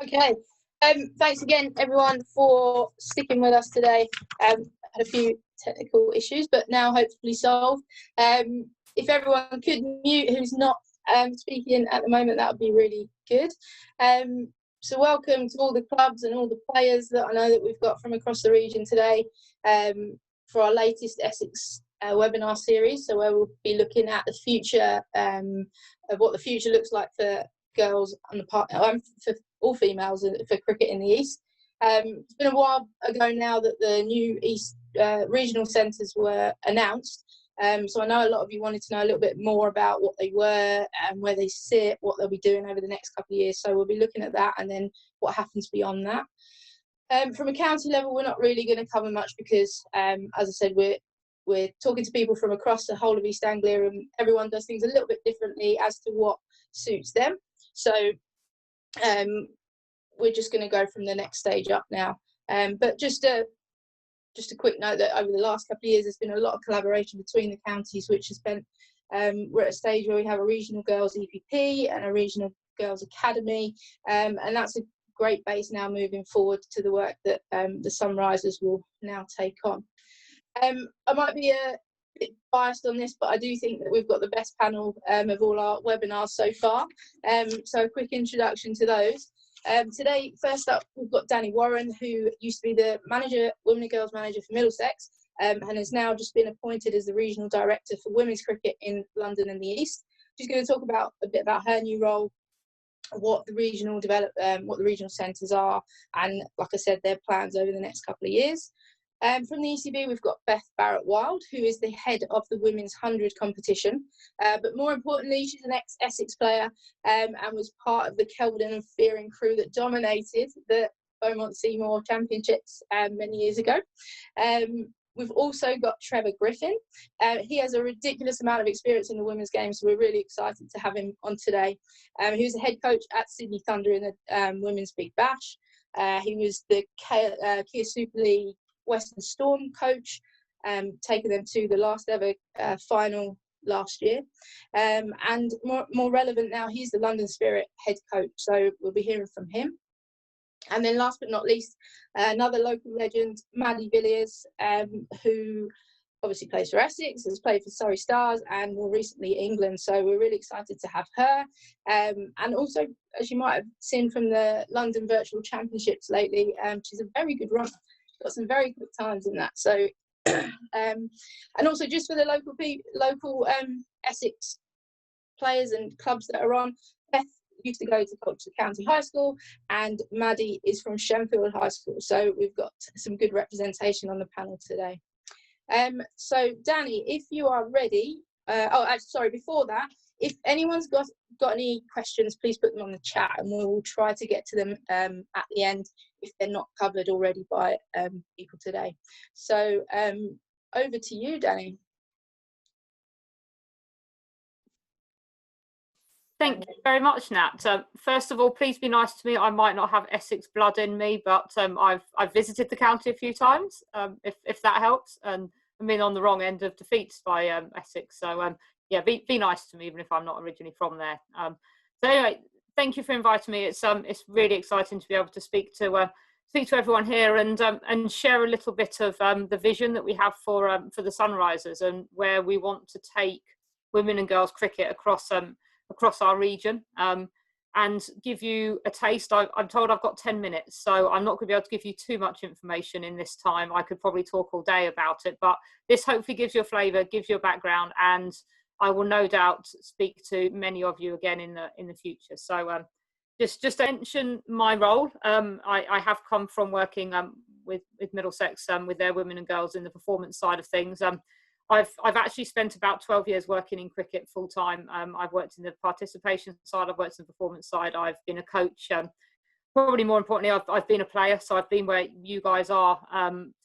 Okay. Thanks again, everyone, for sticking with us today. Had a few technical issues, but now hopefully solved. If everyone could mute who's not speaking at the moment, that would be really good. So welcome to all the clubs and all the players that I know that we've got from across the region today for our latest Essex webinar series. So where we'll be looking at the future of what the future looks like for girls on the part for all females for cricket in the East. It's been a while ago now that the new East regional centres were announced. So I know a lot of you wanted to know a little bit more about what they were and where they sit, what they'll be doing over the next couple of years. So we'll be looking at that and then what happens beyond that. From a county level, we're not really going to cover much because, as I said, we're talking to people from across the whole of East Anglia, and everyone does things a little bit differently as to what suits them. So we're just going to go from the next stage up now. But just a quick note that over the last couple of years, there's been a lot of collaboration between the counties, which has been, we're at a stage where we have a regional girls EPP and a regional girls academy, and that's a great base now moving forward to the work that the Sunrisers will now take on. I might be a bit biased on this, but I do think that we've got the best panel of all our webinars so far. So a quick introduction to those. Today, first up, we've got Danny Warren, who used to be the women and girls manager for Middlesex, and has now just been appointed as the regional director for women's cricket in London and the East. She's going to talk about a bit about her new role, what the regional centres are, and like I said, their plans over the next couple of years. From the ECB, we've got Beth Barrett-Wild, who is the head of the Women's 100 competition. But more importantly, she's an ex-Essex player and was part of the Kelvedon and Fearing crew that dominated the Beaumont Seymour Championships many years ago. We've also got Trevor Griffin. He has a ridiculous amount of experience in the women's game, so we're really excited to have him on today. He was a head coach at Sydney Thunder in the Women's Big Bash. He was the Kia Super League Western Storm coach, taking them to the last ever final last year. And more relevant now, he's the London Spirit head coach, so we'll be hearing from him. And then last but not least, another local legend, Maddie Villiers, who obviously plays for Essex, has played for Surrey Stars and more recently England. So we're really excited to have her. And also, as you might have seen from the London Virtual Championships lately, she's a very good runner. Got some very quick times in that. So, and also just for the local Essex players and clubs that are on, Beth used to go to Colchester County High School, and Maddie is from Shenfield High School. So we've got some good representation on the panel today. So Danny, if you are ready, before that, if anyone's got any questions, please put them on the chat and we'll try to get to them at the end if they're not covered already by people today. So over to you, Danny. Thank you very much, Nat. First of all, please be nice to me. I might not have Essex blood in me, but I've visited the county a few times, if that helps, and I've been on the wrong end of defeats by Essex. So yeah, be nice to me, even if I'm not originally from there. So anyway, thank you for inviting me. It's really exciting to be able to speak to everyone here and share a little bit of the vision that we have for the Sunrisers and where we want to take women and girls cricket across our region, and give you a taste. I'm told I've got 10 minutes, so I'm not going to be able to give you too much information in this time. I could probably talk all day about it, but this hopefully gives you a flavour, gives you a background, and I will no doubt speak to many of you again in the future. So just to mention my role, I have come from working with Middlesex with their women and girls in the performance side of things. I've actually spent about 12 years working in cricket full time. I've worked in the participation side, I've worked in the performance side, I've been a coach. Probably more importantly, I've been a player, so I've been where you guys are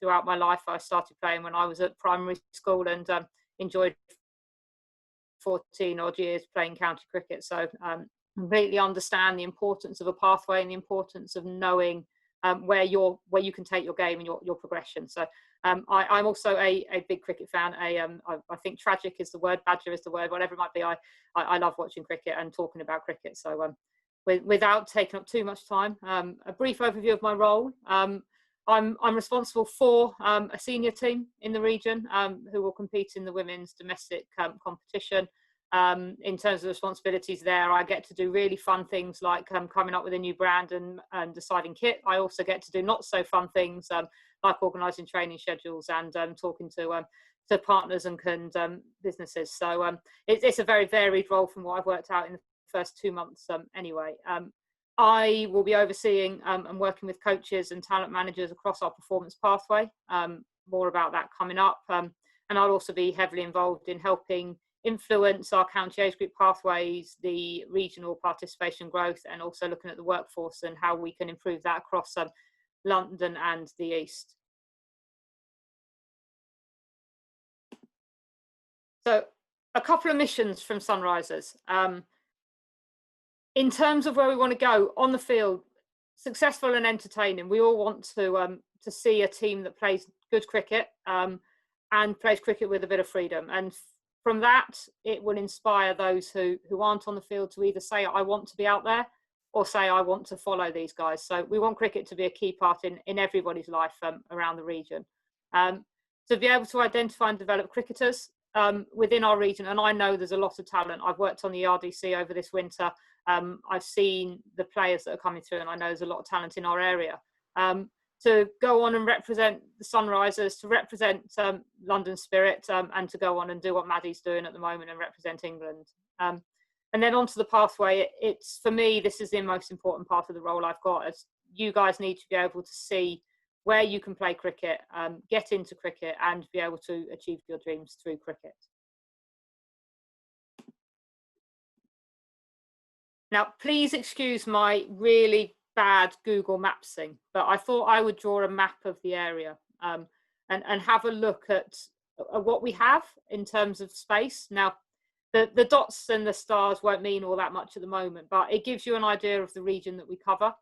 throughout my life. I started playing when I was at primary school and enjoyed 14 odd years playing county cricket. So completely understand the importance of a pathway and the importance of knowing where you can take your game and your progression. So I'm also a big cricket fan. I think tragic is the word, badger is the word, whatever it might be. I love watching cricket and talking about cricket. So without taking up too much time, a brief overview of my role. I'm responsible for a senior team in the region who will compete in the women's domestic competition. In terms of responsibilities there, I get to do really fun things like coming up with a new brand and deciding kit. I also get to do not so fun things like organising training schedules and talking to partners and businesses. So it's a very varied role from what I've worked out in the first 2 months anyway. I will be overseeing and working with coaches and talent managers across our performance pathway. More about that coming up. And I'll also be heavily involved in helping influence our county age group pathways, the regional participation growth, and also looking at the workforce and how we can improve that across London and the East. So a couple of missions from Sunrisers. In terms of where we want to go on the field, successful and entertaining. We all want to see a team that plays good cricket and plays cricket with a bit of freedom. And from that, it will inspire those who aren't on the field to either say, I want to be out there, or say, I want to follow these guys. So we want cricket to be a key part in everybody's life around the region. To be able to identify and develop cricketers within our region, and I know there's a lot of talent. I've worked on the RDC over this winter. I've seen the players that are coming through, and I know there's a lot of talent in our area. To go on and represent the Sunrisers, to represent London Spirit, and to go on and do what Maddie's doing at the moment and represent England. And then onto the pathway, it's for me, this is the most important part of the role I've got, as you guys need to be able to see where you can play cricket, get into cricket, and be able to achieve your dreams through cricket. Now, please excuse my really bad Google Mapsing, but I thought I would draw a map of the area and have a look at what we have in terms of space. Now, the dots and the stars won't mean all that much at the moment, but it gives you an idea of the region that we cover.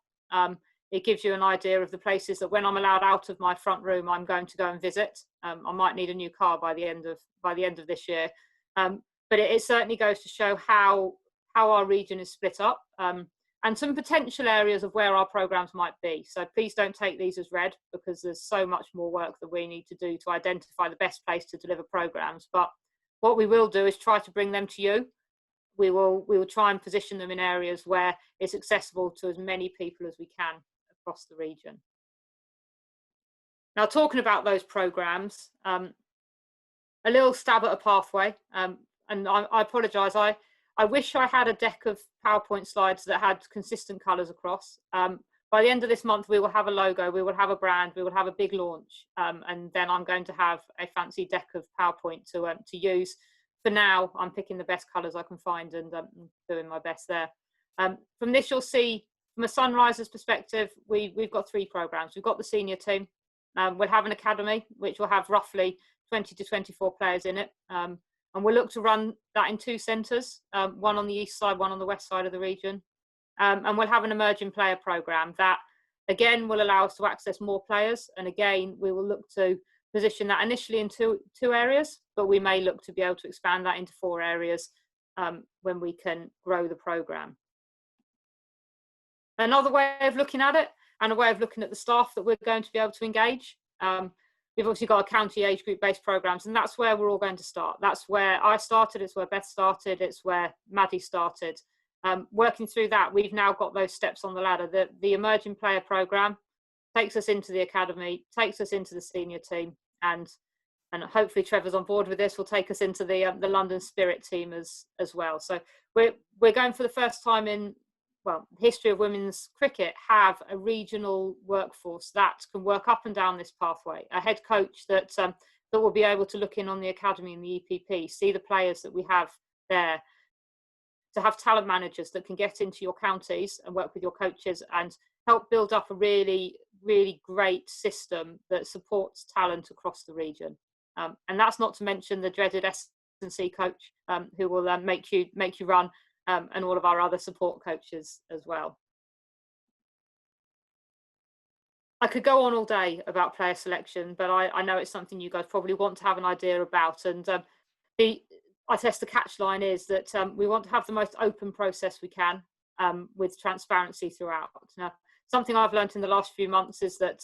It gives you an idea of the places that when I'm allowed out of my front room, I'm going to go and visit. I might need a new car by the end of this year, but it certainly goes to show how our region is split up and some potential areas of where our programs might be. So please don't take these as read, because there's so much more work that we need to do to identify the best place to deliver programs. But what we will do is try to bring them to you. We will try and position them in areas where it's accessible to as many people as we can across the region. Now, talking about those programs, a little stab at a pathway, and I apologise. I wish I had a deck of PowerPoint slides that had consistent colours across. By the end of this month, we will have a logo, we will have a brand, we will have a big launch, and then I'm going to have a fancy deck of PowerPoint to use. For now, I'm picking the best colours I can find and doing my best there. From this, you'll see, from a Sunrisers perspective, we've got 3 programmes. We've got the senior team. We'll have an academy, which will have roughly 20 to 24 players in it. And we'll look to run that in 2 centres, one on the east side, one on the west side of the region. And we'll have an emerging player programme that, again, will allow us to access more players. And again, we will look to position that initially in two areas, but we may look to be able to expand that into 4 areas when we can grow the programme. Another way of looking at it, and a way of looking at the staff that we're going to be able to engage, we've obviously got a county age group based programs, and that's where we're all going to start. That's where I started, it's where Beth started, it's where Maddie started. Working through that, we've now got those steps on the ladder. The emerging player program takes us into the academy, takes us into the senior team, and hopefully Trevor's on board with this, will take us into the London Spirit team as well. So we're going for the first time in, well, history of women's cricket, have a regional workforce that can work up and down this pathway. A head coach that will be able to look in on the academy and the EPP, see the players that we have there, to have talent managers that can get into your counties and work with your coaches and help build up a really, really great system that supports talent across the region. And that's not to mention the dreaded S&C coach who will make you run, and all of our other support coaches as well. I could go on all day about player selection, but I know it's something you guys probably want to have an idea about. And I guess the catch line is that we want to have the most open process we can, with transparency throughout. Now, something I've learned in the last few months is that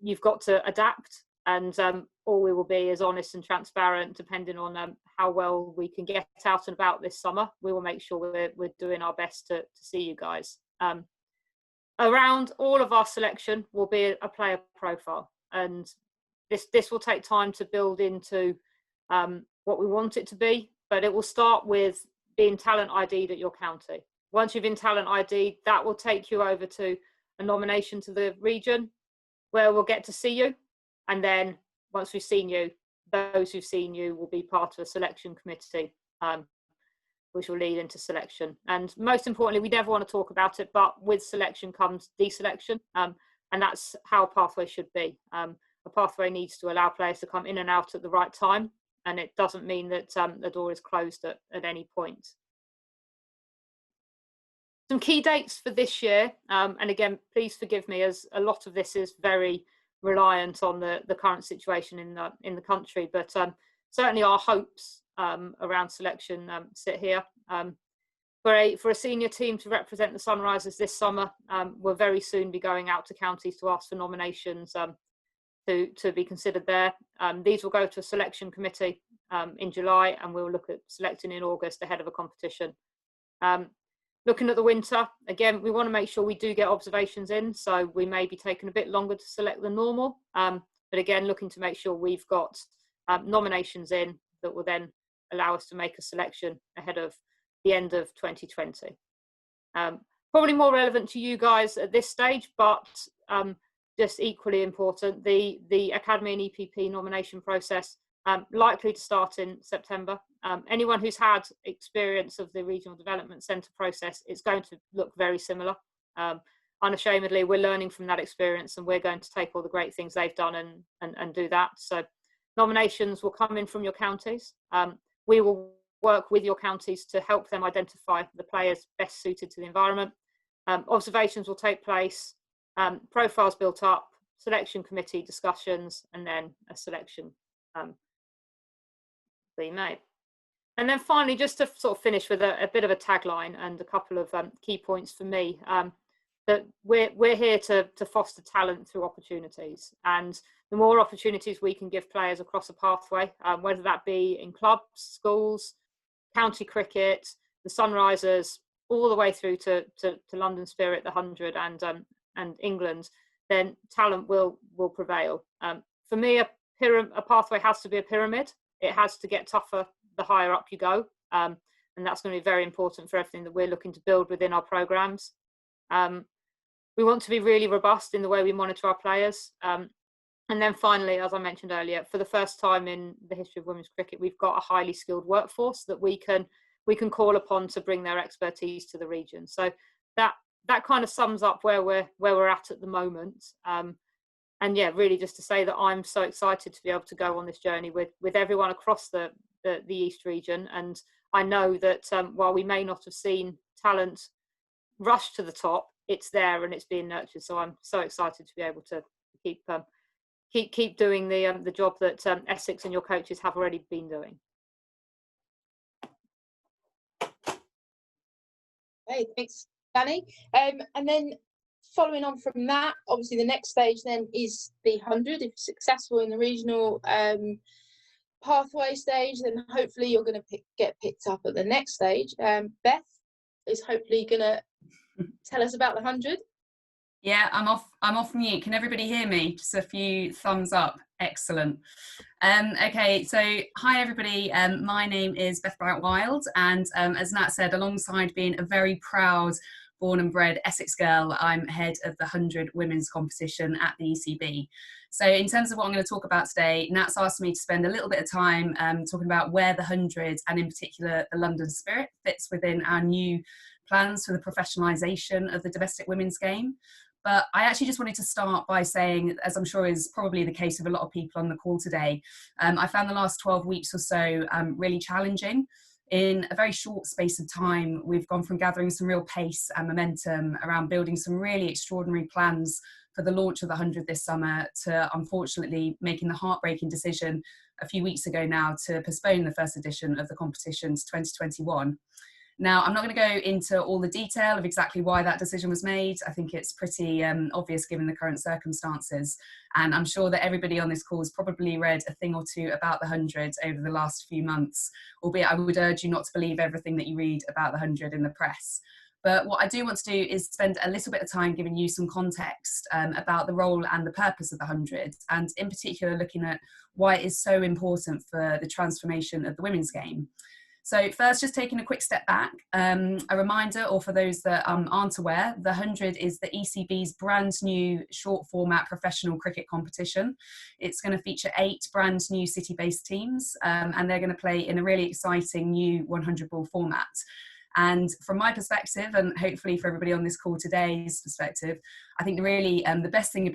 you've got to adapt, and all we will be is honest and transparent, depending on how well we can get out and about this summer. We will make sure we're doing our best to see you guys. Around all of our selection will be a player profile, and this will take time to build into what we want it to be, but it will start with being talent ID'd at your county. Once you've been talent ID'd, that will take you over to a nomination to the region, where we'll get to see you, and then once we've seen you, those who've seen you will be part of a selection committee, which will lead into selection. And most importantly, we never want to talk about it, but with selection comes deselection, and that's how a pathway should be. A pathway needs to allow players to come in and out at the right time, and it doesn't mean that the door is closed at any point. Some key dates for this year, and again, please forgive me, as a lot of this is very reliant on the current situation in the country, but certainly our hopes around selection sit here. For a senior team to represent the Sunrisers this summer, we'll very soon be going out to counties to ask for nominations to be considered there. These will go to a selection committee in July, and we'll look at selecting in August ahead of a competition. Looking at the winter, again, we want to make sure we do get observations in, so we may be taking a bit longer to select than normal, but again, looking to make sure we've got nominations in that will then allow us to make a selection ahead of the end of 2020. Probably more relevant to you guys at this stage, but just equally important, the Academy and EPP nomination process likely to start in September. Anyone who's had experience of the Regional Development Centre process, it's going to look very similar. Unashamedly, we're learning from that experience, and we're going to take all the great things they've done and do that. So nominations will come in from your counties. We will work with your counties to help them identify the players best suited to the environment. Observations will take place, profiles built up, selection committee discussions, and then a selection be made. And then finally, just to sort of finish with a bit of a tagline and a couple of key points for me, that we're here to foster talent through opportunities, and the more opportunities we can give players across a pathway, whether that be in clubs, schools, county cricket, the Sunrisers, all the way through to London Spirit, the 100, and England, then talent will prevail. For me, a pathway has to be a pyramid. It has to get tougher the higher up you go, and that's going to be very important for everything that we're looking to build within our programs. We want to be really robust in the way we monitor our players. And then finally, as I mentioned earlier, for the first time in the history of women's cricket, we've got a highly skilled workforce that we can call upon to bring their expertise to the region. So that kind of sums up where we're at the moment. And yeah, really just to say that I'm so excited to be able to go on this journey with everyone across the East region. And I know that while we may not have seen talent rush to the top, it's there and it's being nurtured. So I'm so excited to be able to keep doing the job that Essex and your coaches have already been doing. Hey, thanks, Danny. And then following on from that, obviously the next stage then is the 100. If successful in the regional pathway stage, then hopefully you're going to get picked up at the next stage. Beth is hopefully going to tell us about the 100. Yeah, I'm off mute. Can everybody hear me? Just a few thumbs up. Excellent. Okay, so hi everybody. My name is Beth Bryant-Wild, and as Nat said, alongside being a very proud born and bred Essex girl, I'm head of the 100 women's competition at the ECB. So in terms of what I'm going to talk about today, Nat's asked me to spend a little bit of time talking about where the 100, and in particular the London Spirit, fits within our new plans for the professionalisation of the domestic women's game. But I actually just wanted to start by saying, as I'm sure is probably the case of a lot of people on the call today, I found the last 12 weeks or so really challenging in a very short space of time, we've gone from gathering some real pace and momentum around building some really extraordinary plans for the launch of the 100 this summer to unfortunately making the heartbreaking decision a few weeks ago now to postpone the first edition of the competition to 2021. Now, I'm not going to go into all the detail of exactly why that decision was made. I think it's pretty obvious given the current circumstances. And I'm sure that everybody on this call has probably read a thing or two about the 100 over the last few months, albeit I would urge you not to believe everything that you read about the 100 in the press. But what I do want to do is spend a little bit of time giving you some context about the role and the purpose of the 100, and in particular looking at why it is so important for the transformation of the women's game. So first, just taking a quick step back, a reminder, or for those that aren't aware, the 100 is the ECB's brand new short format professional cricket competition. It's going to feature 8 brand new city-based teams, and they're going to play in a really exciting new 100 ball format. And from my perspective, and hopefully for everybody on this call today's perspective, I think really the best thing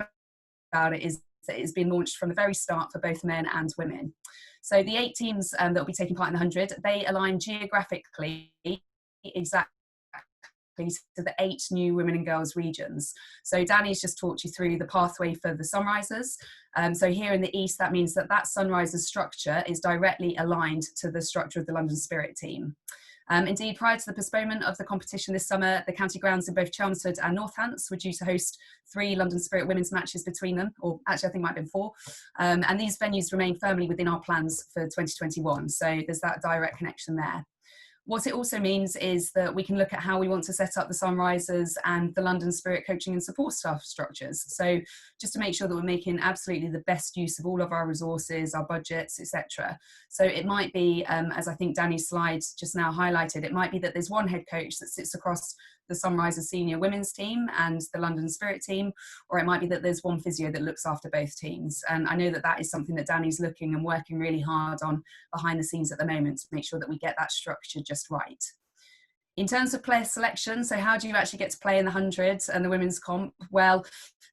about it is that it's been launched from the very start for both men and women. So the 8 teams that will be taking part in the 100, they align geographically exactly to the 8 new women and girls regions. So Danny's just talked you through the pathway for the Sunrisers. So here in the East, that means that Sunrisers structure is directly aligned to the structure of the London Spirit team. Indeed, prior to the postponement of the competition this summer, the county grounds in both Chelmsford and Northants were due to host 3 London Spirit women's matches between them, or actually I think it might have been 4. And these venues remain firmly within our plans for 2021. So there's that direct connection there. What it also means is that we can look at how we want to set up the Sunrisers and the London Spirit coaching and support staff structures. So just to make sure that we're making absolutely the best use of all of our resources, our budgets, etc. So it might be, as I think Danny's slide just now highlighted, it might be that there's one head coach that sits across the Sunrisers senior women's team and the London Spirit team, or it might be that there's one physio that looks after both teams. And I know that that is something that Danny's looking and working really hard on behind the scenes at the moment to make sure that we get that structure just right. In terms of player selection, so how do you actually get to play in the 100 and the women's comp? Well,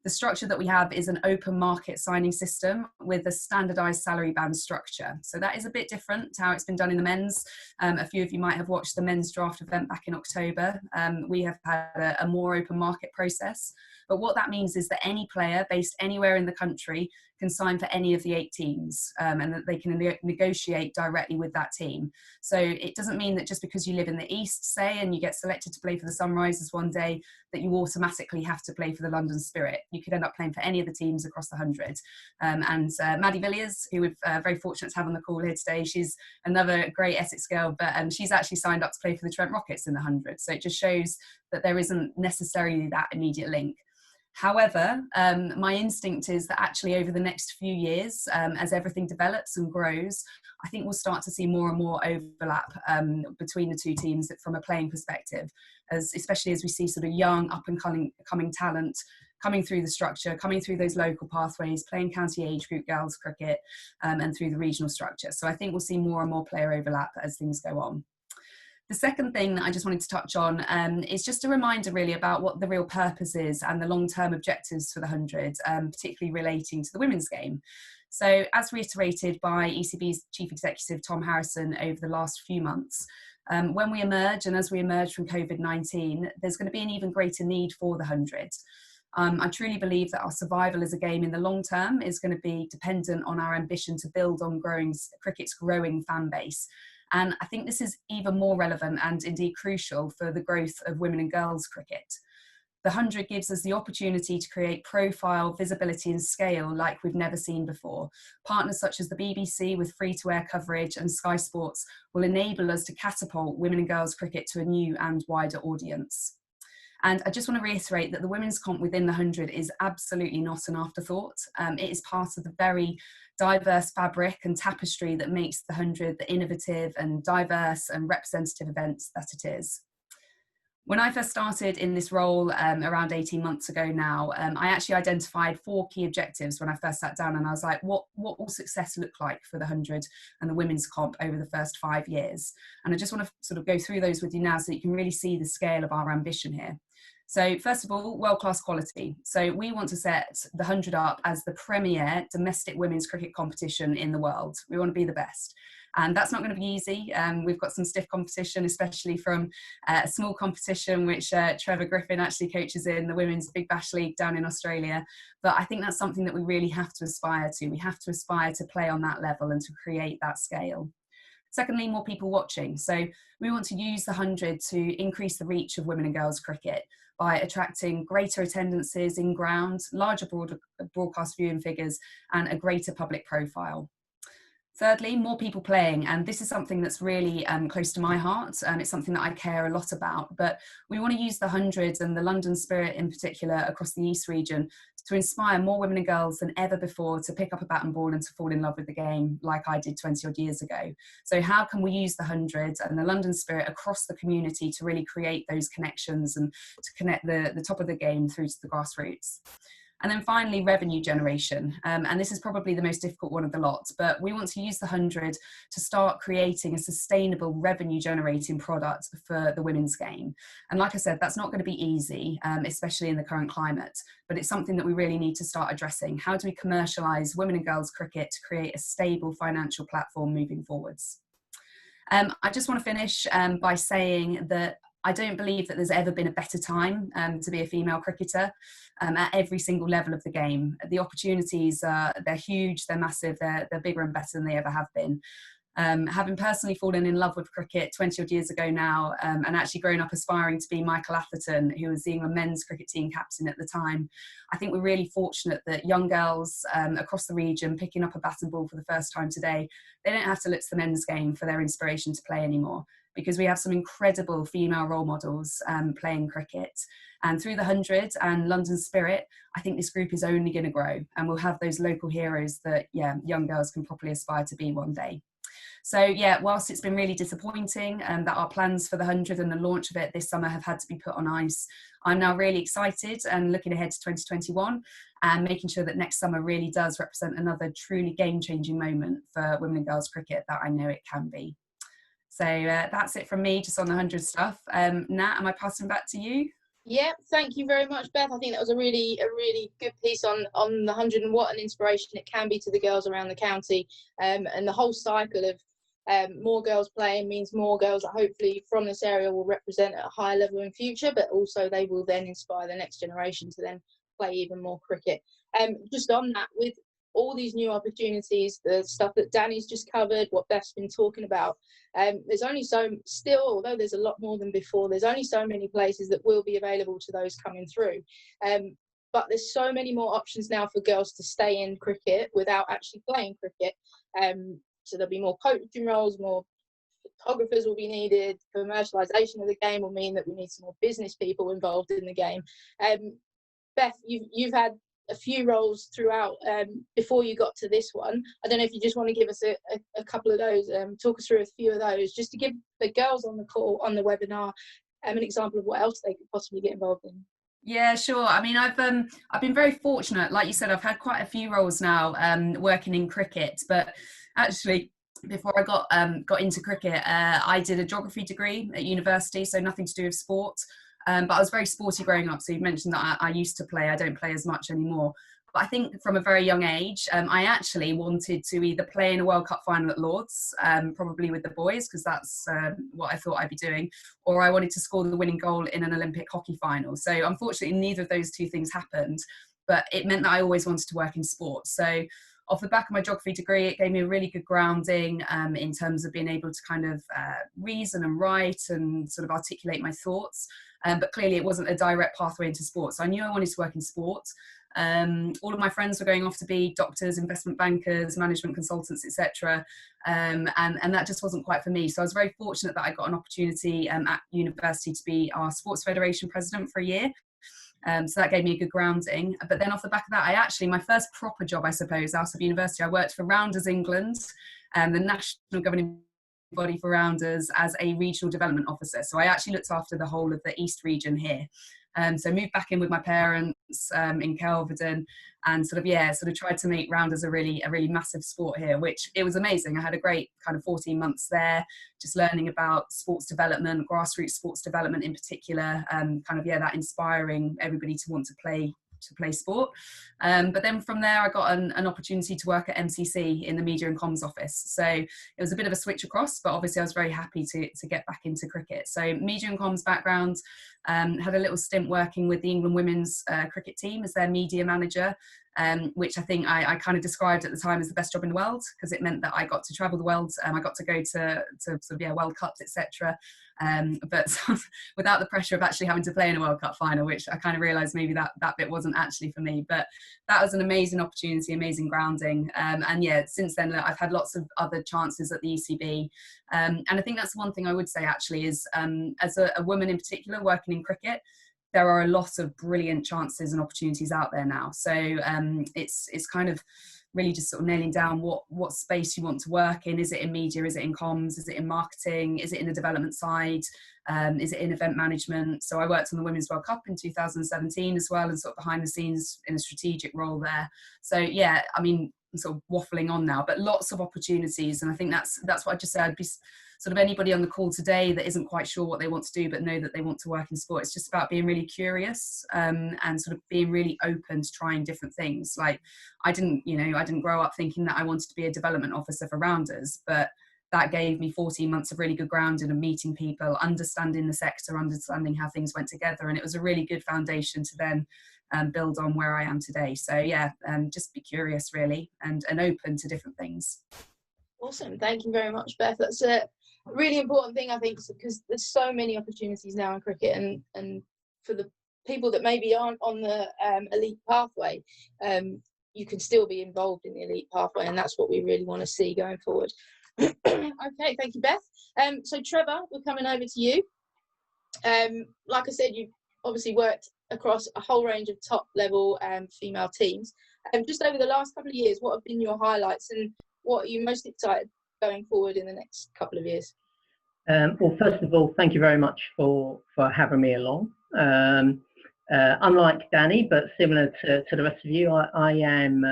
the structure that we have is an open market signing system with a standardised salary band structure. So that is a bit different to how it's been done in the men's. A few of you might have watched the men's draft event back in October. We have had a more open market process. But what that means is that any player based anywhere in the country can sign for any of the 8 teams, and that they can negotiate directly with that team. So it doesn't mean that just because you live in the East, say, and you get selected to play for the Sunrisers one day, that you automatically have to play for the London Spirit. You could end up playing for any of the teams across the 100. Maddie Villiers, who we're very fortunate to have on the call here today, she's another great Essex girl, but she's actually signed up to play for the Trent Rockets in the 100. So it just shows that there isn't necessarily that immediate link. However, my instinct is that actually over the next few years, as everything develops and grows, I think we'll start to see more and more overlap between the 2 teams from a playing perspective, especially as we see sort of young up and coming talent coming through the structure, coming through those local pathways, playing county age group girls cricket, and through the regional structure. So I think we'll see more and more player overlap as things go on. The second thing that I just wanted to touch on is just a reminder really about what the real purpose is and the long-term objectives for the 100, particularly relating to the women's game. So as reiterated by ECB's Chief Executive Tom Harrison over the last few months, when we emerge and as we emerge from COVID-19, there's going to be an even greater need for the 100. I truly believe that our survival as a game in the long term is going to be dependent on our ambition to build on cricket's growing fan base. And I think this is even more relevant and indeed crucial for the growth of women and girls cricket. The 100 gives us the opportunity to create profile, visibility and scale like we've never seen before. Partners such as the BBC with free-to-air coverage and Sky Sports will enable us to catapult women and girls cricket to a new and wider audience. And I just want to reiterate that the women's comp within the 100 is absolutely not an afterthought. It is part of the very diverse fabric and tapestry that makes the 100 the innovative and diverse and representative event that it is. When I first started in this role around 18 months ago now, I actually identified 4 key objectives when I first sat down, and I was like, what will success look like for the 100 and the women's comp over the first 5 years? And I just want to sort of go through those with you now so that you can really see the scale of our ambition here. So first of all, world-class quality. So we want to set the 100 up as the premier domestic women's cricket competition in the world. We want to be the best. And that's not going to be easy. We've got some stiff competition, especially from a small competition, which Trevor Griffin actually coaches in, the Women's Big Bash League down in Australia. But I think that's something that we really have to aspire to. We have to aspire to play on that level and to create that scale. Secondly, more people watching. So we want to use the 100 to increase the reach of women and girls cricket by attracting greater attendances in ground, larger broadcast viewing figures, and a greater public profile. Thirdly, more people playing, and this is something that's really close to my heart. It's something that I care a lot about, but we want to use the 100 and the London Spirit in particular across the East region to inspire more women and girls than ever before to pick up a bat and ball and to fall in love with the game like I did 20 odd years ago. So how can we use the 100 and the London Spirit across the community to really create those connections and to connect the top of the game through to the grassroots? And then finally, revenue generation. And this is probably the most difficult one of the lot, but we want to use the 100 to start creating a sustainable revenue generating product for the women's game. And like I said, that's not going to be easy, especially in the current climate, but it's something that we really need to start addressing. How do we commercialise women and girls cricket to create a stable financial platform moving forwards? I just want to finish by saying that I don't believe that there's ever been a better time to be a female cricketer at every single level of the game. The opportunities, they're huge, they're massive, they're bigger and better than they ever have been. Having personally fallen in love with cricket 20 odd years ago now, and actually grown up aspiring to be Michael Atherton, who was the England men's cricket team captain at the time, I think we're really fortunate that young girls across the region picking up a bat and ball for the first time today, they don't have to look to the men's game for their inspiration to play anymore, because we have some incredible female role models playing cricket. And through the 100 and London Spirit, I think this group is only going to grow, and we'll have those local heroes that young girls can properly aspire to be one day. So yeah, whilst it's been really disappointing that our plans for the 100 and the launch of it this summer have had to be put on ice, I'm now really excited and looking ahead to 2021 and making sure that next summer really does represent another truly game-changing moment for women and girls cricket that I know it can be. So that's it from me, just on the 100 stuff. Nat, am I passing back to you? Yeah, thank you very much, Beth. I think that was a really good piece on the 100 and what an inspiration it can be to the girls around the county, and the whole cycle of more girls playing means more girls that hopefully from this area will represent at a higher level in future, but also they will then inspire the next generation to then play even more cricket. Just on that, with all these new opportunities, the stuff that Danny's just covered, what Beth's been talking about, there's only still, although there's a lot more than before, there's only so many places that will be available to those coming through. But there's so many more options now for girls to stay in cricket without actually playing cricket. So there'll be more coaching roles, more photographers will be needed. Commercialisation of the game will mean that we need some more business people involved in the game. Beth, you've had a few roles throughout before you got to this one. I don't know if you just want to give us a couple of those, talk us through a few of those, just to give the girls on the call, on the webinar, an example of what else they could possibly get involved in. Yeah, sure. I mean, I've been very fortunate. Like you said, I've had quite a few roles now working in cricket, but actually before I got into cricket, I did a geography degree at university, so nothing to do with sport. But I was very sporty growing up. So you mentioned that I used to play. I don't play as much anymore. But I think from a very young age, I actually wanted to either play in a World Cup final at Lords, probably with the boys, because that's what I thought I'd be doing, or I wanted to score the winning goal in an Olympic hockey final. So unfortunately, neither of those two things happened, but it meant that I always wanted to work in sport. So off the back of my geography degree, it gave me a really good grounding in terms of being able to kind of reason and write and sort of articulate my thoughts. But clearly it wasn't a direct pathway into sport. So I knew I wanted to work in sport. All of my friends were going off to be doctors, investment bankers, management consultants, etc. And that just wasn't quite for me. So I was very fortunate that I got an opportunity at university to be our sports federation president for a year. So that gave me a good grounding. But then off the back of that, my first proper job, I suppose, out of university, I worked for Rounders England, the national governing body for Rounders, as a regional development officer. So I actually looked after the whole of the East region here. So moved back in with my parents in Kelvedon, and sort of tried to make rounders a really massive sport here, which it was amazing. I had a great kind of 14 months there, just learning about sports development, grassroots sports development in particular, that inspiring everybody to want to play sport. But then from there, I got an opportunity to work at MCC in the media and comms office. So it was a bit of a switch across, but obviously I was very happy to get back into cricket. So media and comms background, had a little stint working with the England women's cricket team as their media manager, which I think I kind of described at the time as the best job in the world, because it meant that I got to travel the world, I got to go to World Cups, etc. But without the pressure of actually having to play in a World Cup final, which I kind of realised maybe that bit wasn't actually for me. But that was an amazing opportunity, amazing grounding. And yeah, since then I've had lots of other chances at the ECB. And I think that's one thing I would say actually is, as a woman in particular working in cricket, there are a lot of brilliant chances and opportunities out there now. So it's kind of really just sort of nailing down what space you want to work in. Is it in media? Is it in comms? Is it in marketing? Is it in the development side? Is it in event management? So I worked on the Women's World Cup in 2017 as well, and sort of behind the scenes in a strategic role there. So yeah, I mean, I'm sort of waffling on now, but lots of opportunities. And I think that's what I just said. I'd be sort of anybody on the call today that isn't quite sure what they want to do, but know that they want to work in sport. It's just about being really curious, and sort of being really open to trying different things. Like I didn't grow up thinking that I wanted to be a development officer for Rounders, but that gave me 14 months of really good grounding and meeting people, understanding the sector, understanding how things went together. And it was a really good foundation to then build on where I am today. So yeah, just be curious really, and open to different things. Awesome. Thank you very much, Beth. That's a really important thing, I think, because there's so many opportunities now in cricket, and for the people that maybe aren't on the elite pathway, you can still be involved in the elite pathway, and that's what we really want to see going forward. Okay, thank you, Beth. So Trevor, we're coming over to you. Like I said, you've obviously worked across a whole range of top level female teams. Just over the last couple of years, what have been your highlights, and what are you most excited going forward in the next couple of years? Well, first of all, thank you very much for having me along. Unlike Danny, but similar to the rest of you, I am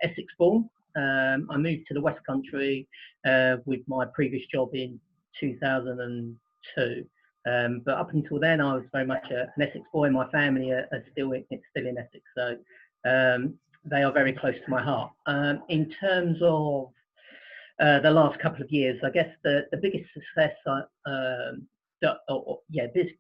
Essex born. I moved to the West Country with my previous job in 2002. But up until then, I was very much an Essex boy. My family are still in Essex, so they are very close to my heart. In terms of the last couple of years, I guess the biggest success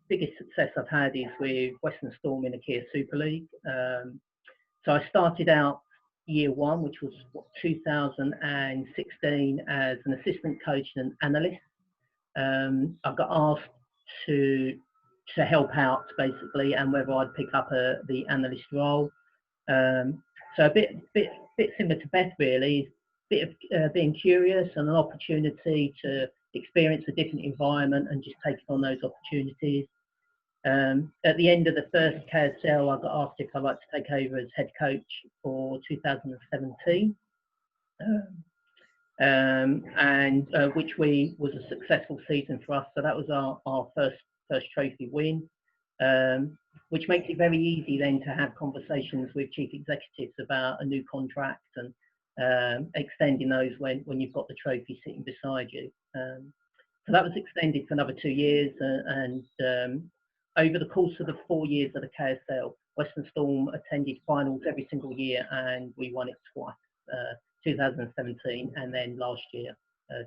biggest success I've had is with Western Storm in the Kia Super League. So I started out year one, which was 2016, as an assistant coach and analyst. I got asked to help out basically, and whether I'd pick up the analyst role. So a bit similar to Beth really, bit of being curious and an opportunity to experience a different environment and just taking on those opportunities. At the end of the first KSL, I got asked if I'd like to take over as head coach for 2017, and which was a successful season for us. So that was our first trophy win, which makes it very easy then to have conversations with chief executives about a new contract and extending those when you've got the trophy sitting beside you. So that was extended for another 2 years, and over the course of the 4 years of the KSL, Western Storm attended finals every single year, and we won it twice, 2017 and then last year,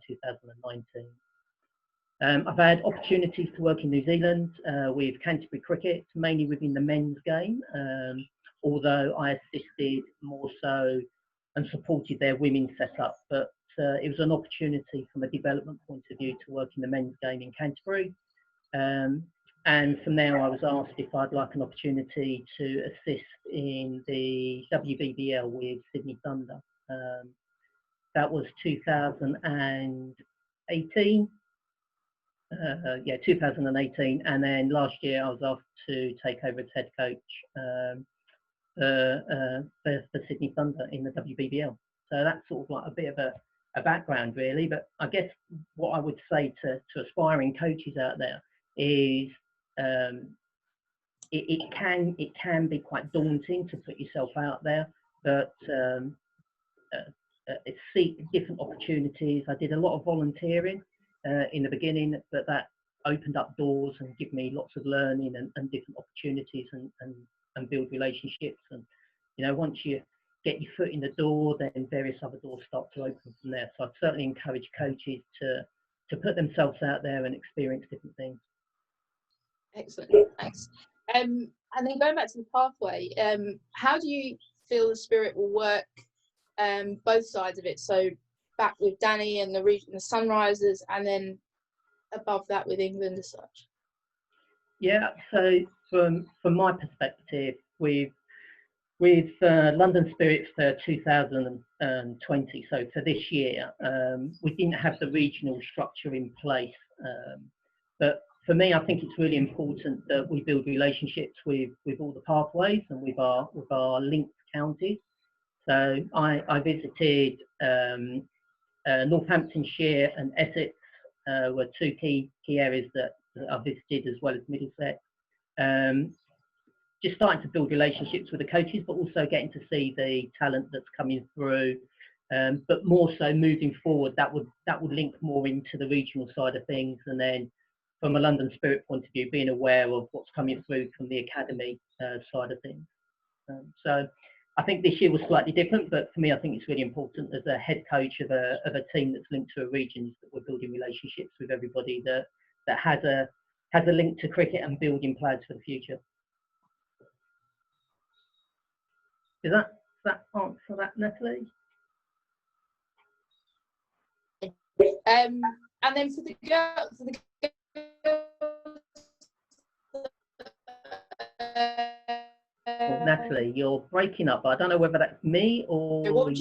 2019. I've had opportunities to work in New Zealand with Canterbury Cricket, mainly within the men's game, although I assisted more so and supported their women's setup. But it was an opportunity from a development point of view to work in the men's game in Canterbury. And from there, I was asked if I'd like an opportunity to assist in the WBBL with Sydney Thunder. That was 2018. 2018. And then last year, I was asked to take over as head coach for Sydney Thunder in the WBBL. So that's sort of like a bit of a background, really. But I guess what I would say to aspiring coaches out there is it can be quite daunting to put yourself out there, but seek different opportunities. I did a lot of volunteering in the beginning, but that opened up doors and give me lots of learning and different opportunities and build relationships. And once you get your foot in the door, then various other doors start to open from there. So I'd certainly encourage coaches to put themselves out there and experience different things. Excellent, thanks. And then going back to the pathway, how do you feel the Spirit will work both sides of it? So back with Danny and the region, the Sunrisers, and then above that with England as such. Yeah. So from my perspective, with London Spirit for 2020, so for this year, we didn't have the regional structure in place, but for me, I think it's really important that we build relationships with all the pathways and with our linked counties. So I visited Northamptonshire and Essex were two key areas that I visited, as well as Middlesex. Just starting to build relationships with the coaches, but also getting to see the talent that's coming through. But more so moving forward, that would link more into the regional side of things, and then from a London Spirit point of view, being aware of what's coming through from the academy side of things. So I think this year was slightly different, but for me, I think it's really important as a head coach of a team that's linked to a region that we're building relationships with everybody that has a link to cricket and building plans for the future. Does that answer that, Natalie? And then for the girls, Well, Natalie, you're breaking up. I don't know whether that's me or what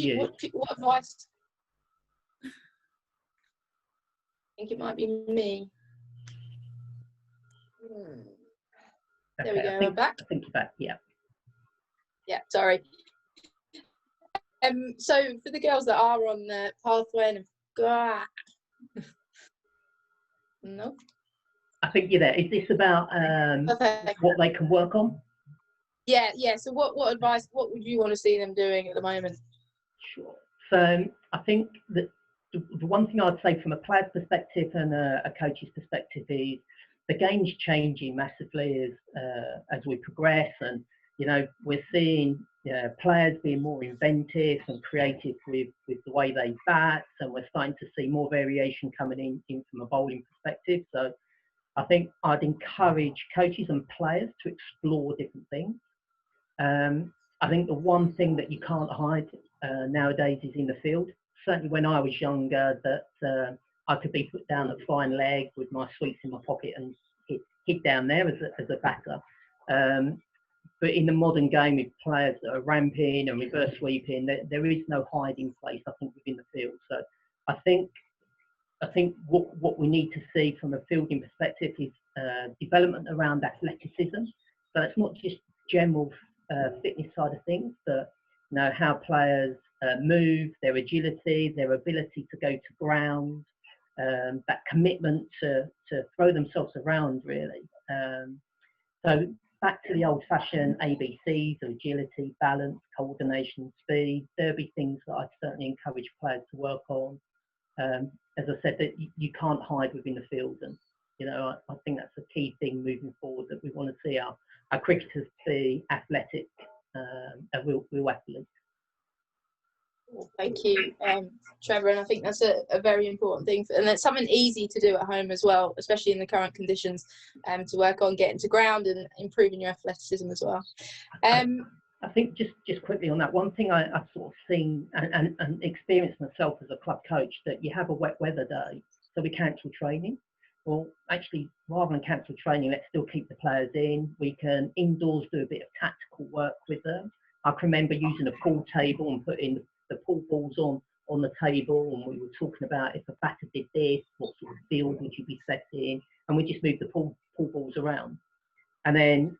advice? I think it might be me. There we go. I'm back. I think you're back. Yeah. Yeah. Sorry. So for the girls that are on the pathway and no. I think you're there. Is this about what they can work on? Yeah. So what advice? What would you want to see them doing at the moment? Sure. So I think that the one thing I'd say from a player's perspective and a coach's perspective is the game's changing massively as we progress, and we're seeing players being more inventive and creative with the way they bat, and we're starting to see more variation coming in from a bowling perspective. So I think I'd encourage coaches and players to explore different things. I think the one thing that you can't hide nowadays is in the field. Certainly when I was younger, that I could be put down at fine leg with my sweeps in my pocket and hit down there as a batter. But in the modern game, with players that are ramping and reverse sweeping, there is no hiding place, I think, within the field. So I think what we need to see from a fielding perspective is development around athleticism. So it's not just general fitness side of things, but how players move, their agility, their ability to go to ground, that commitment to throw themselves around, really. So back to the old-fashioned ABCs of agility, balance, coordination, speed. There'll be things that I'd certainly encourage players to work on. As I said, that you can't hide within the field, and I think that's a key thing moving forward, that we want to see our cricketers be athletic, real athletes. Thank you, Trevor, and I think that's a very important thing, and it's something easy to do at home as well, especially in the current conditions, to work on getting to ground and improving your athleticism as well. I think just quickly on that, one thing I've sort of seen and experienced myself as a club coach, that you have a wet weather day, so we cancel training. Well, actually, rather than cancel training, let's still keep the players in. We can indoors do a bit of tactical work with them. I can remember using a pool table and putting the pool balls on the table, and we were talking about if a batter did this, what sort of field would you be setting, and we just moved the pool balls around. And then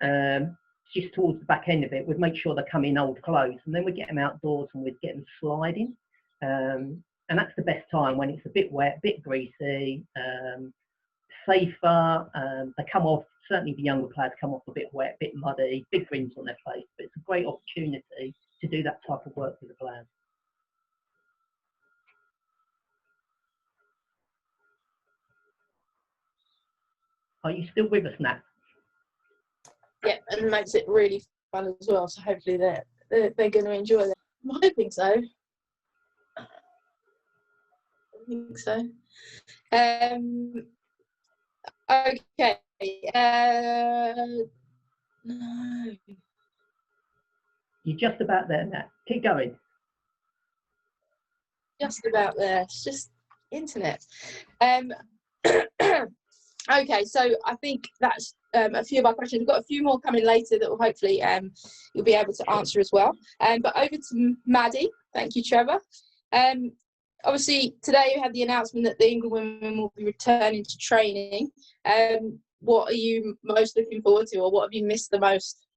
just towards the back end of it, we'd make sure they come in old clothes, and then we'd get them outdoors and we'd get them sliding. And that's the best time, when it's a bit wet, a bit greasy, safer. They come off, certainly the younger players come off a bit wet, a bit muddy, big grins on their face, but it's a great opportunity to do that type of work with the players. Are you still with us, Nat? Yeah, and makes it really fun as well. So hopefully they're going to enjoy it. I'm hoping so. I think so. Okay. No. You're just about there, Nat. Keep going. Just about there. It's just internet. Okay, so I think that's a few of our questions. We've got a few more coming later that will hopefully you'll be able to answer as well. But over to Maddie. Thank you, Trevor. Obviously, today we had the announcement that the England women will be returning to training. What are you most looking forward to, or what have you missed the most?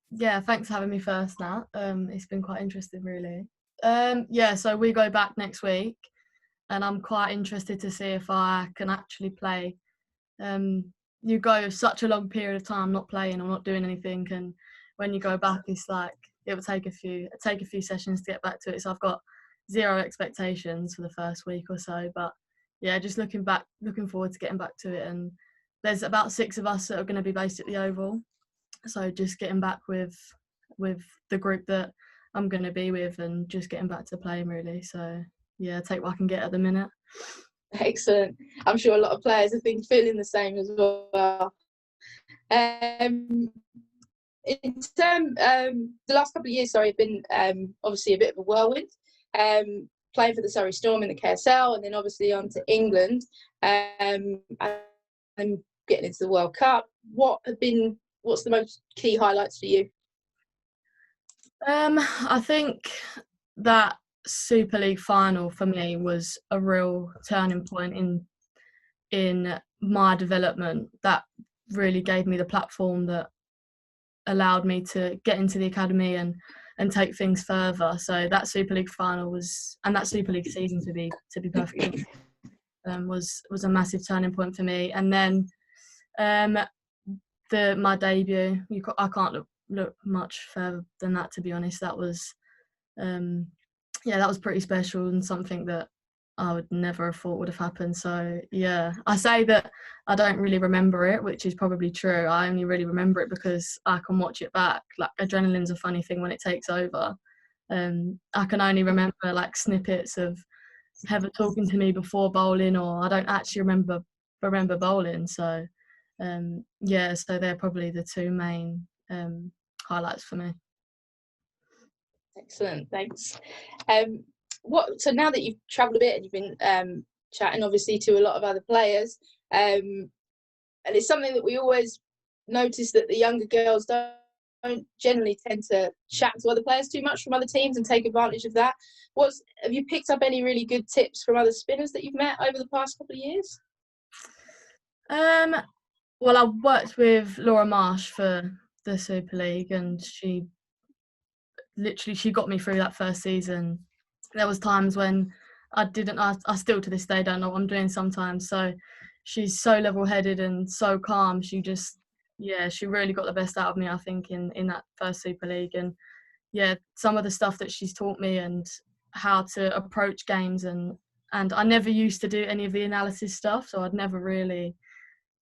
Yeah, thanks for having me first, Nat. It's been quite interesting, really. Yeah, so we go back next week, and I'm quite interested to see if I can actually play. You go such a long period of time not playing or not doing anything, and when you go back, it's like it will take a few sessions to get back to it. So I've got zero expectations for the first week or so, but yeah, just looking forward to getting back to it. And there's about 6 of us that are going to be based at the Oval, so just getting back with the group that I'm going to be with and just getting back to playing, really. So yeah, take what I can get at the minute. Excellent. I'm sure a lot of players have been feeling the same as well. In terms, the last couple of years, have been obviously a bit of a whirlwind. Playing for the Surrey Storm in the KSL, and then obviously on to England, and getting into the World Cup. What's the most key highlights for you? I think that Super League final for me was a real turning point in my development. That really gave me the platform that allowed me to get into the academy and take things further. So that Super League final and that Super League season, to be perfectly honest, was a massive turning point for me. And then my debut, I can't look much further than that, to be honest. That was that was pretty special and something that I would never have thought would have happened. So yeah, I say that I don't really remember it, which is probably true. I only really remember it because I can watch it back. Like, adrenaline's a funny thing when it takes over. I can only remember like snippets of Heather talking to me before bowling, or I don't actually remember bowling. So so they're probably the 2 main highlights for me. Excellent, thanks. So now that you've travelled a bit and you've been chatting obviously to a lot of other players, and it's something that we always notice that the younger girls don't generally tend to chat to other players too much from other teams and take advantage of that. Have you picked up any really good tips from other spinners that you've met over the past couple of years? Well, I worked with Laura Marsh for the Super League, and she got me through that first season. There was times when I still to this day don't know what I'm doing sometimes. So she's so level-headed and so calm. She really got the best out of me, I think, in that first Super League. And yeah, some of the stuff that she's taught me and how to approach games, and I never used to do any of the analysis stuff, so I'd never really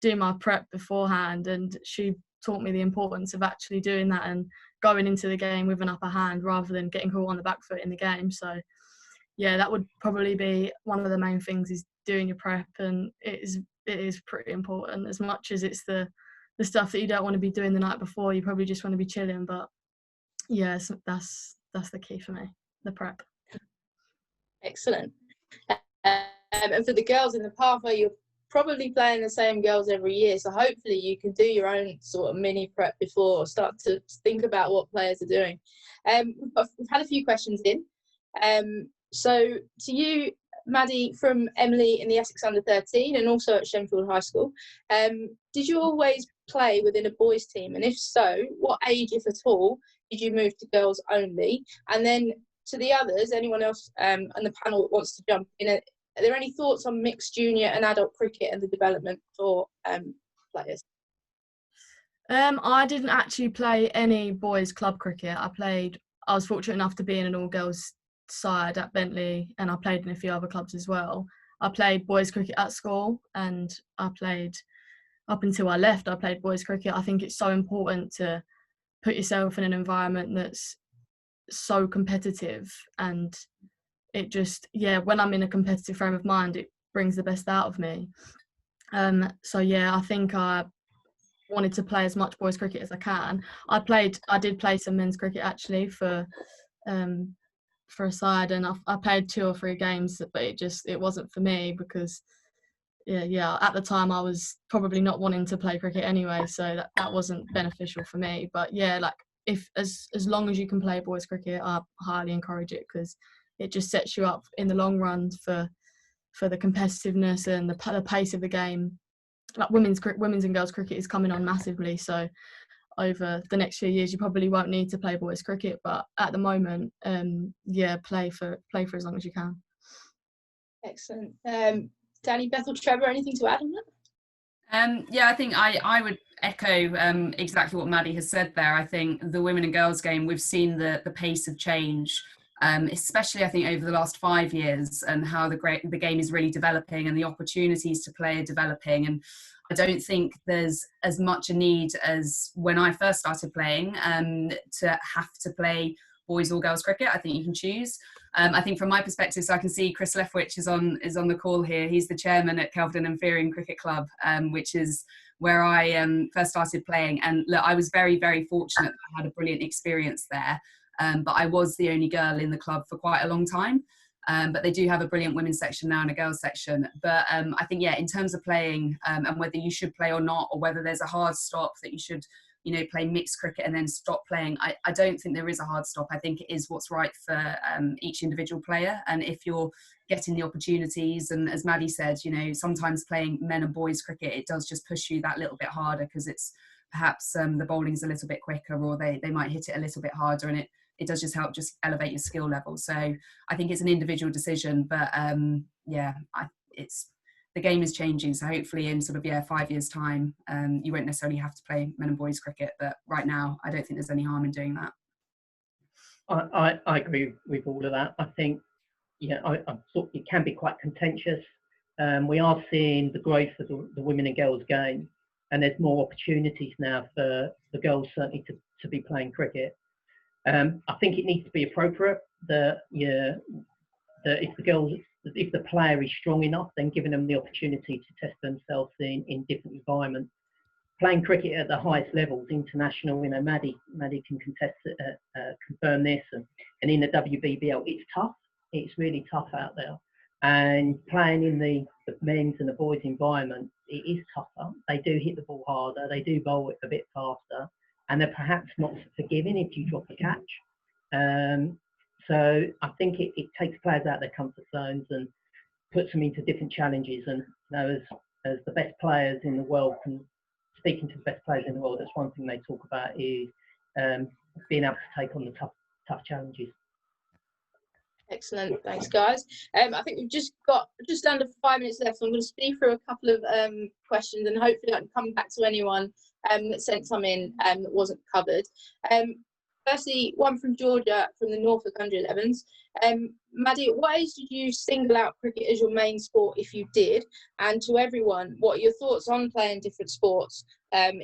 do my prep beforehand, and she taught me the importance of actually doing that and going into the game with an upper hand rather than getting caught on the back foot in the game. So yeah, that would probably be one of the main things, is doing your prep, and it is pretty important. As much as it's the stuff that you don't want to be doing the night before, you probably just want to be chilling. But yeah, so that's the key for me, the prep. Excellent. And for the girls in the pathway, you're probably playing the same girls every year, so hopefully you can do your own sort of mini prep before, or start to think about what players are doing. We've had a few questions in. So to you, Maddie, from Emily in the Essex Under-13 and also at Shenfield High School, did you always play within a boys team? And if so, what age, if at all, did you move to girls only? And then to the others, anyone else on the panel that wants to jump in, are there any thoughts on mixed junior and adult cricket and the development for players? I didn't actually play any boys club cricket. I was fortunate enough to be in an all-girls side at Bentley, and I played in a few other clubs as well. I played boys cricket at school, and I played up until I left. I played boys cricket. I think it's so important to put yourself in an environment that's so competitive, and it just, yeah, when I'm in a competitive frame of mind, it brings the best out of me. So yeah, I think I wanted to play as much boys cricket as I can. I did play some men's cricket actually for a side, and I played 2 or 3 games, but it wasn't for me because yeah, at the time I was probably not wanting to play cricket anyway, so that wasn't beneficial for me. But yeah, like if as long as you can play boys cricket, I highly encourage it because it just sets you up in the long run for the competitiveness and the pace of the game. Like women's and girls cricket is coming on massively, so over the next few years you probably won't need to play boys cricket, but at the moment yeah, play for as long as you can. Excellent. Danny, Beth or Trevor, anything to add on that? Yeah, I think I would echo exactly what Maddie has said there. I think the women and girls game, we've seen the pace of change, especially I think over the last 5 years, and how the game is really developing and the opportunities to play are developing. And I don't think there's as much a need as when I first started playing to have to play boys or girls cricket. I think you can choose. I think from my perspective, so I can see Chris Lefwich is on the call here. He's the chairman at Kelvedon and Fearing Cricket Club, which is where I first started playing. And look, I was very, very fortunate that I had a brilliant experience there. But I was the only girl in the club for quite a long time. But they do have a brilliant women's section now and a girls section. But I think, yeah, in terms of playing and whether you should play or not, or whether there's a hard stop that you should, play mixed cricket and then stop playing, I don't think there is a hard stop. I think it is what's right for each individual player. And if you're getting the opportunities, and as Maddie said, sometimes playing men and boys cricket, it does just push you that little bit harder because it's perhaps the bowling's a little bit quicker, or they might hit it a little bit harder, and it does just help just elevate your skill level. So I think it's an individual decision, but the game is changing. So hopefully in 5 years time, you won't necessarily have to play men and boys cricket. But right now, I don't think there's any harm in doing that. I agree with all of that. I think, I thought it can be quite contentious. We are seeing the growth of the women and girls game, and there's more opportunities now for the girls certainly to be playing cricket. I think it needs to be appropriate that if the player is strong enough, then giving them the opportunity to test themselves in different environments. Playing cricket at the highest levels, international, Maddie can confirm this, and in the WBBL, it's tough. It's really tough out there. And playing in the men's and the boys' environment, it is tougher. They do hit the ball harder. They do bowl it a bit faster. And they're perhaps not forgiving if you drop a catch. So I think it takes players out of their comfort zones and puts them into different challenges. And as the best players in the world, speaking to the best players in the world, that's one thing they talk about is being able to take on the tough challenges. Excellent, thanks guys. I think we've just got under 5 minutes left, so I'm going to speed through a couple of questions, and hopefully I can come back to anyone that sent some in that wasn't covered. Firstly, one from Georgia from the Norfolk Under-11s. Maddie, at what age did you single out cricket as your main sport, if you did? And to everyone, what are your thoughts on playing different sports?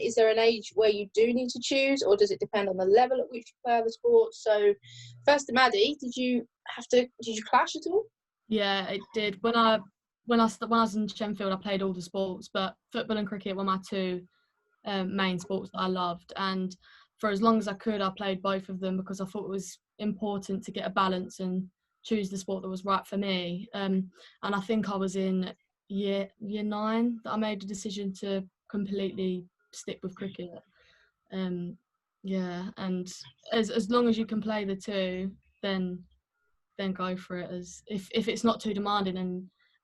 Is there an age where you do need to choose, or does it depend on the level at which you play other sports? So first to Maddie, did you clash at all? Yeah, it did. When I was in Shenfield, I played all the sports, but football and cricket were my 2 main sports that I loved, and for as long as I could, I played both of them because I thought it was important to get a balance and choose the sport that was right for me. And I think I was in year 9 that I made a decision to completely stick with cricket. Yeah, and as long as you can play the 2, then go for it. As if it's not too demanding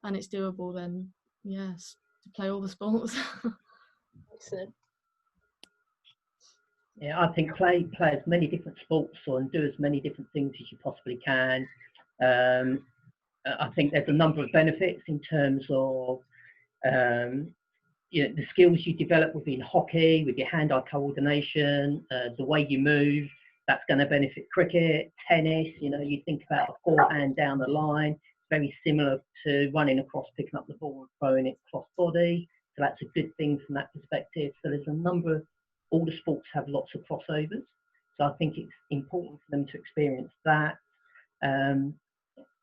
and it's doable, then yes, to play all the sports. Excellent. Yeah, I think play as many different sports and do as many different things as you possibly can. I think there's a number of benefits in terms of the skills you develop within hockey, with your hand-eye coordination, the way you move, that's going to benefit cricket. Tennis, you think about a forehand down the line, very similar to running across, picking up the ball and throwing it cross body. So that's a good thing from that perspective. So there's a number of, all the sports have lots of crossovers. So I think it's important for them to experience that,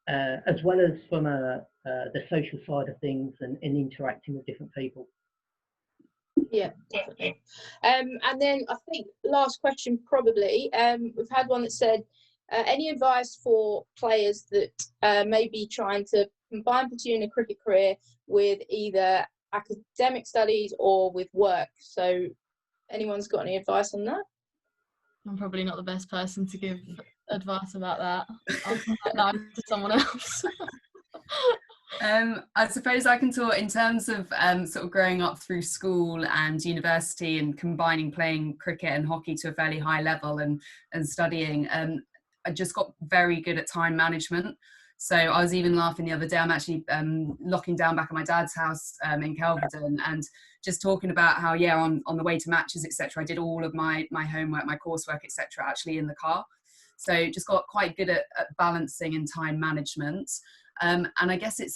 as well as from the social side of things and interacting with different people. Yeah, definitely. And then I think last question probably, we've had one that said, any advice for players that may be trying to combine pursuing a cricket career with either academic studies or with work? So anyone's got any advice on that? I'm probably not the best person to give advice about that. I'll come back to someone else. I suppose I can talk in terms of sort of growing up through school and university and combining playing cricket and hockey to a fairly high level and studying. I just got very good at time management. So I was even laughing the other day. I'm actually locking down back at my dad's house in Kelvedon, and just talking about how, on the way to matches, etc., I did all of my homework, my coursework, etc., actually in the car. So just got quite good at balancing and time management. And I guess it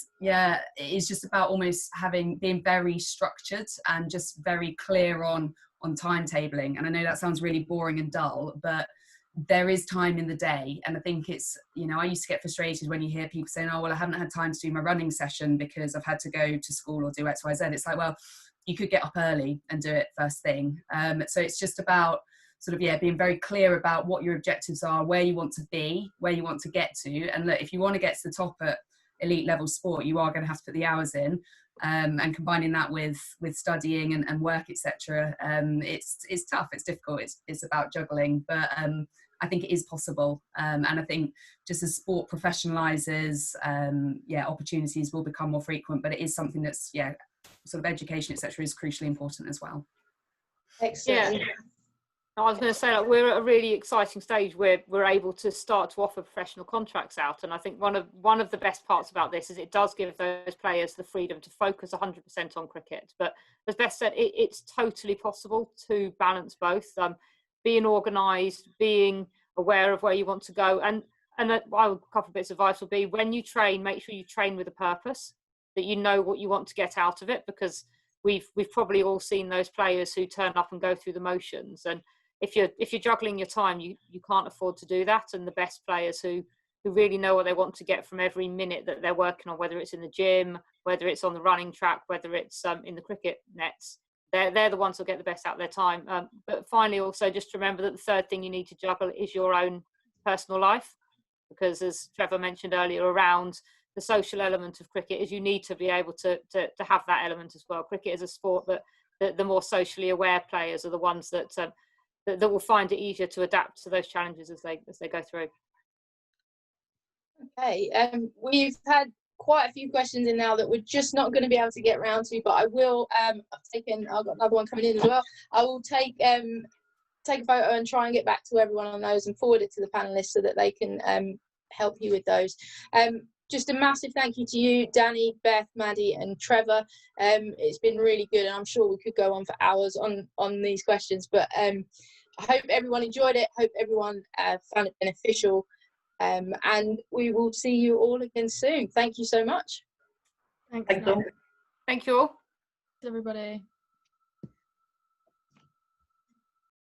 is just about almost being very structured and just very clear on timetabling. And I know that sounds really boring and dull, but there is time in the day. And I think it's, I used to get frustrated when you hear people saying, oh, well, I haven't had time to do my running session because I've had to go to school or do X, Y, Z. It's like, well, you could get up early and do it first thing. So it's just about sort of, being very clear about what your objectives are, where you want to be, where you want to get to. And look, if you want to get to the top at elite level sport, you are going to have to put the hours in, and combining that with studying and work, etc. It's tough, it's difficult, it's about juggling, but I think it is possible. And I think just as sport professionalizes, opportunities will become more frequent, but it is something that's, sort of education, etc., is crucially important as well. Excellent. Yeah. I was going to say, we're at a really exciting stage where we're able to start to offer professional contracts out, and I think one of the best parts about this is it does give those players the freedom to focus 100% on cricket. But as Beth said, it's totally possible to balance both, being organised, being aware of where you want to go, and a couple of bits of advice would be, when you train, make sure you train with a purpose, that you know what you want to get out of it, because we've probably all seen those players who turn up and go through the motions, and if you're juggling your time, you can't afford to do that. And the best players who really know what they want to get from every minute that they're working on, whether it's in the gym, whether it's on the running track, whether it's in the cricket nets, they're the ones who'll get the best out of their time. But finally, also just remember that the third thing you need to juggle is your own personal life, because as Trevor mentioned earlier, around the social element of cricket, is you need to be able to have that element as well. Cricket is a sport that the more socially aware players are the ones that will find it easier to adapt to those challenges as they go through. Okay, we've had quite a few questions in now that we're just not going to be able to get around to, but I will. I've got another one coming in as well. I will take a photo and try and get back to everyone on those and forward it to the panelists so that they can help you with those. Just a massive thank you to you, Danny, Beth, Maddie and Trevor. It's been really good, and I'm sure we could go on for hours on these questions, but I hope everyone enjoyed it. Hope everyone found it beneficial, and we will see you all again soon. Thank you so much. Thanks all. Thank you all. everybody.